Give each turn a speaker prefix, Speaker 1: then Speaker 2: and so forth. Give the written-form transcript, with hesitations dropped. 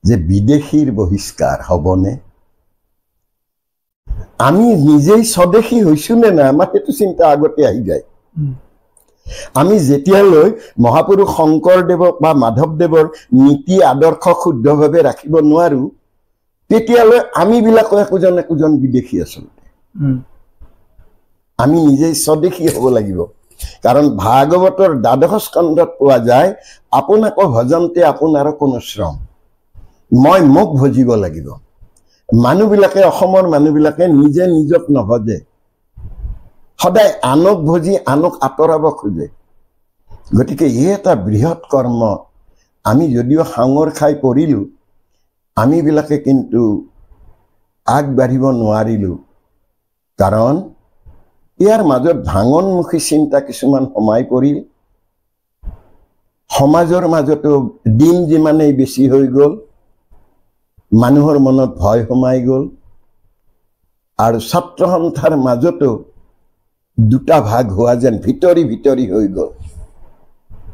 Speaker 1: যে বিদেশীৰ বহিষ্কাৰ হ'বনে? আমি নিজেই স্বদেশী হৈছো নে নাই, আমাৰ সেইটো চিন্তা আগতে আহি যায়। আমি যেতিয়ালৈ মহাপুৰুষ শংকৰদেৱক বা মাধৱদেৱৰ নীতি আদৰ্শ শুদ্ধভাৱে ৰাখিব নোৱাৰো, তেতিয়ালৈ আমিবিলাকো একোজন বিদেশী আচলতে। আমি নিজেই স্বদেশী হ'ব লাগিব। কাৰণ ভাগৱতৰ ১২ স্কন্ধত পোৱা যায়, আপোনাকো ভজন্তে আপোনাৰ কোনো শ্ৰম, মই মোক ভজিব লাগিব। মানুহবিলাকে, অসমৰ মানুহবিলাকে নিজে নিজক নভজে, সদায় আনক ভজি আনক আঁতৰাব খোজে। গতিকে এই এটা বৃহৎ কৰ্ম। আমি যদিও সাঙৰ খাই পৰিলোঁ, আমিবিলাকে কিন্তু আগবাঢ়িব নোৱাৰিলোঁ। কাৰণ ইয়াৰ মাজত ভাঙনমুখী চিন্তা কিছুমান সোমাই পৰিল। সমাজৰ মাজতো দিন যিমানেই বেছি হৈ গ'ল, মানুহৰ মনত ভয় সোমাই গ'ল। আৰু ছাত্ৰ সন্থাৰ মাজতো দুটা ভাগ হোৱা যেন ভিতৰি ভিতৰি হৈ গ'ল।